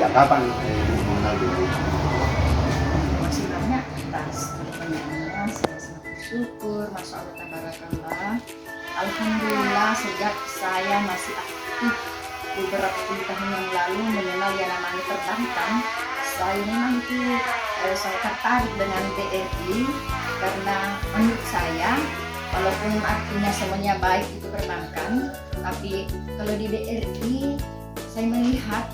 sejak kapan Ibu mengenal BRI? Masih banyak atas pertanyaannya, saya sangat bersyukur, Masya Allah, tabarakallah. Alhamdulillah sejak saya masih aktif beberapa puluh tahun yang lalu mengenal yang namanya perbankan, saya memang itu saya tertarik dengan BRI karena menurut saya walaupun artinya semuanya baik itu perbankan, tapi kalau di BRI saya melihat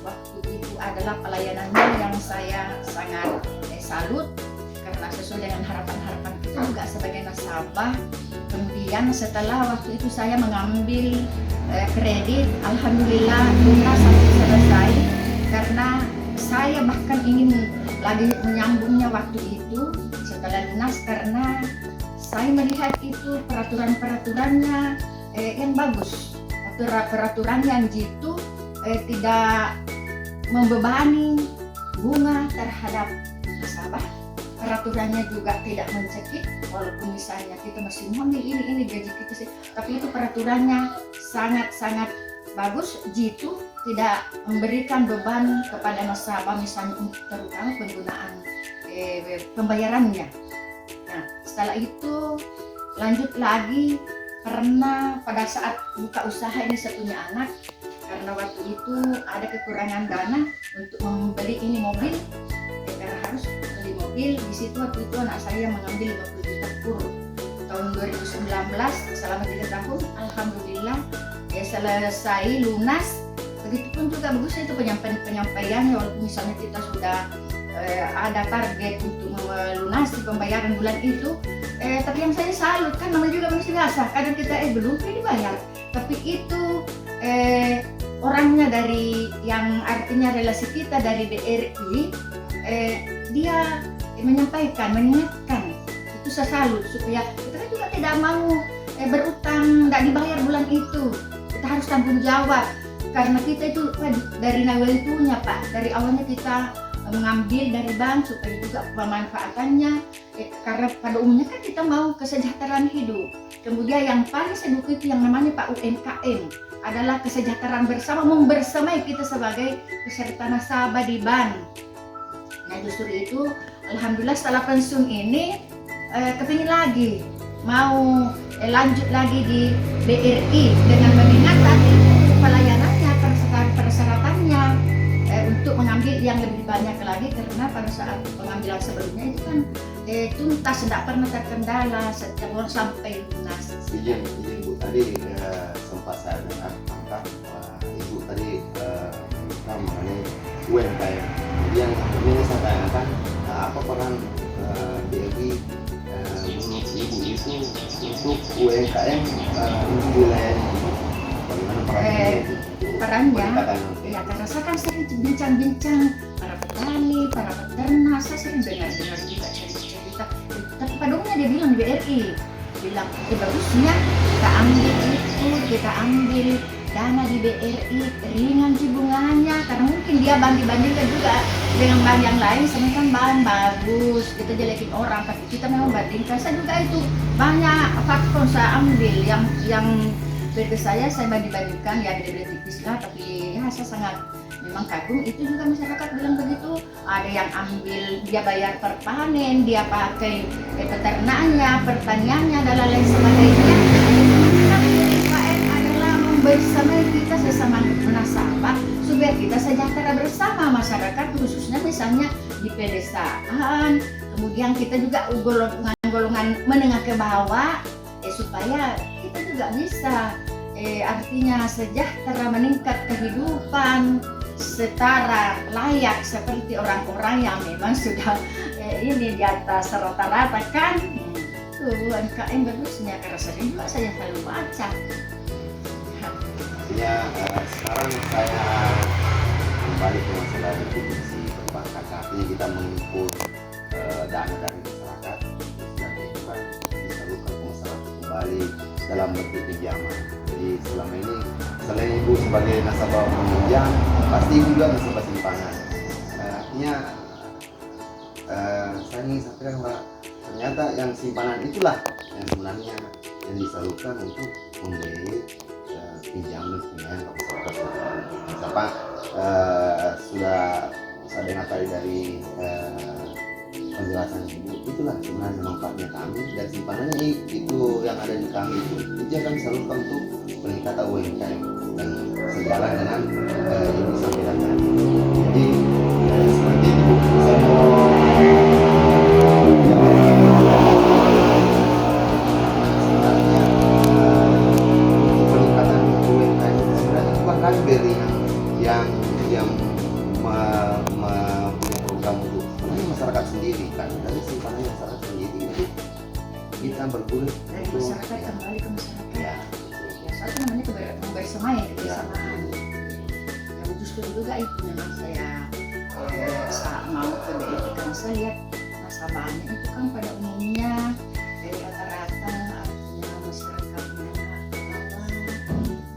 waktu itu adalah pelayanannya yang saya sangat salut karena sesuai dengan harapan-harapan kita juga sebagai nasabah. Kemudian setelah waktu itu saya mengambil kredit, alhamdulillah lunas sampai selesai karena saya bahkan ingin lagi menyambungnya waktu itu setelah lunas karena saya melihat itu peraturan-peraturannya yang bagus, peraturan yang jitu tidak membebani bunga terhadap nasabah. Peraturannya juga tidak mencekik, walaupun misalnya kita masih mengambil ini gaji kita sih, tapi itu peraturannya sangat-sangat bagus, jitu, tidak memberikan beban kepada nasabah misalnya terutama penggunaan pembayarannya. Nah, setelah itu lanjut lagi karena pada saat buka usaha ini saya punya anak, karena waktu itu ada kekurangan dana untuk membeli ini mobil, karena harus beli mobil. Di situ waktu itu anak saya mengambil 50 juta kur. Tahun 2019 selama 3 tahun, alhamdulillah selesai lunas. Begitupun juga bagusnya itu penyampaiannya, walaupun misalnya kita sudah ada target untuk melunasi pembayaran bulan itu, tapi yang saya salut kan namanya juga manusia biasa, kadang kita belum dibayar, tapi itu orangnya dari yang artinya relasi kita dari BRI, dia menyampaikan, mengingatkan, itu saya salut supaya kita kan juga tidak mau berutang tidak dibayar bulan itu, kita harus tanggung jawab karena kita itu dari awal itunya Pak, dari awalnya kita mengambil dari bank supaya juga pemanfaatannya karena pada umumnya kan kita mau kesejahteraan hidup. Kemudian yang paling saya dukung itu yang namanya Pak UMKM adalah kesejahteraan bersama, membersamai kita sebagai peserta nasabah di bank. Nah justru itu alhamdulillah setelah pensiun ini kepingin lagi mau lanjut lagi di BRI dengan mengingat tadi pelayanannya, persyaratannya untuk mengambil yang lebih banyak lagi karena pada saat pengambilan sebelumnya itu kan tuntas, tidak pernah terkendala setiap orang sampai lunas. Izin Bu, tadi sempat saya dengar angka Ibu tadi mengenai UMKM. Kemudian ini saya tanyakan apa peran BRI menurut Ibu itu untuk UMKM di wilayah ini? Bagaimana perannya? Ya karena saya kan sering bincang-bincang para petani, para peternak, saya sering dengar juga cerita. Tapi pada umumnya dia bilang di BRI, bilang bagusnya kita ambil dana di BRI, ringan sih bunganya, karena mungkin dia bandingkan juga dengan bank yang lain, sebenarnya kan bank bagus, kita jelekin orang, tapi kita memang bandingkan. Saya juga itu banyak faktor saya ambil yang bagi saya bandingkan ya beda-beda tipis lah, tapi ya saya sangat memang kagum. Itu juga masyarakat bilang begitu, ada yang ambil dia bayar per panen, dia pakai peternaknya, pertaniannya dan lain sebagainya. UMKM adalah membersamai kita sesama nasabah supaya kita sejahtera bersama masyarakat, khususnya misalnya di pedesaan. Kemudian kita juga golongan menengah ke bawah supaya kita juga bisa artinya sejahtera, meningkat kehidupan setara layak seperti orang-orang yang memang sudah ini di atas rata-rata kan. Tuh UMKM bagusnya karena sering juga saya selalu baca. Artinya sekarang saya kembali ke masalah distribusi perbankan. Artinya kita mengumpul dana dari masyarakat dan itu kan disalurkan ke masyarakat kembali dalam bentuk pinjaman. Jadi selama ini selain Ibu sebagai nasabah peminjam, pasti Ibu juga nasabah simpanan. Artinya saya ingin sampaikan bahwa ternyata yang simpanan itulah yang sebenarnya yang disalurkan untuk membiayai dijamin punya masyarakat. Siapa sudah saya dengar tadi dari penjelasan ibu, itulah sebenarnya manfaatnya kami, dan simpanannya itu yang ada di kami itu akan disalurkan untuk peningkatan UMKM dan sejalan dengan ibu sampaikan tadi. Jadi seperti itu saya mau sebenarnya untuk peningkatan UMKM sebenarnya bukan kami beri yang punya program untuk sebenarnya masyarakat sendiri kan, dari simpanannya masyarakat sendiri. Jadi kita berkulit Dari untuk masyarakat kembali ke masyarakat. ya, Ya, satu namanya kebersamaan, kebersamaan. Ya, justru juga itu memang saya mau ke BRI karena saya lihat nasabahnya itu kan pada umumnya dari rata-rata artinya masyarakat menengah ke bawah.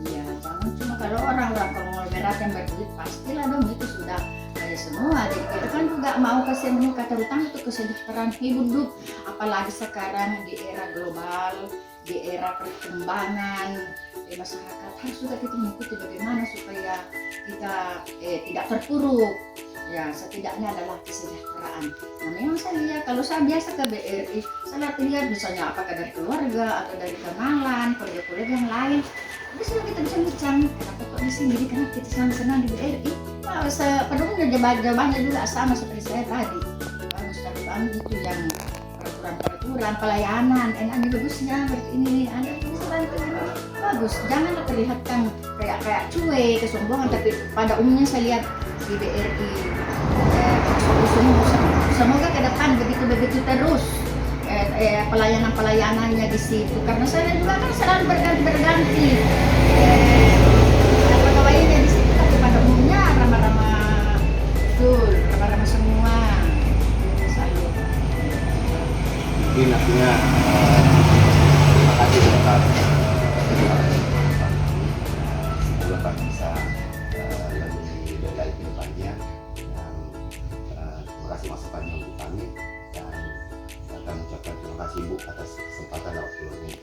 Ya, jangan cuma kalau orang-orang konglomerat yang berduit, pastilah dong itu sudah kaya semua. Jadi kita kan juga mau kasih terutama untuk kesejahteraan hidup, apalagi sekarang di era global, di era perkembangan masyarakat, harus juga kita mengikuti bagaimana supaya kita tidak terpuruk. Ya, setidaknya adalah kesejahteraan. Nah, memang saya lihat kalau saya biasa ke BRI, saya lihat misalnya apakah dari keluarga atau dari kenalan, kolega-kolega yang lain, tapi sudah kita bincang-bincang, kenapa kok di sini, kenapa kita senang-senang di BRI. Nah, pada umumnya jawabannya juga sama seperti saya tadi. Bagus, tapi kami itu yang peraturan pelayanan, enaknya bagusnya seperti ini, ada bantuan bagus. Janganlah terlihatkan kayak cuek, kesombongan, tapi pada umumnya saya lihat di BRI semoga ke depan begitu terus pelayanannya di situ, karena saya juga kan selalu berganti pegawainya di situ, tapi pada umumnya ramah-ramah, betul, ramah-ramah semua. Saya mungkin artinya terima kasih Bapak, semoga Bapak bisa lebih baik ke depannya, dan terima kasih masukannya untuk kami, dan saya akan mengucapkan terima kasih Ibu atas kesempatan dan waktunya.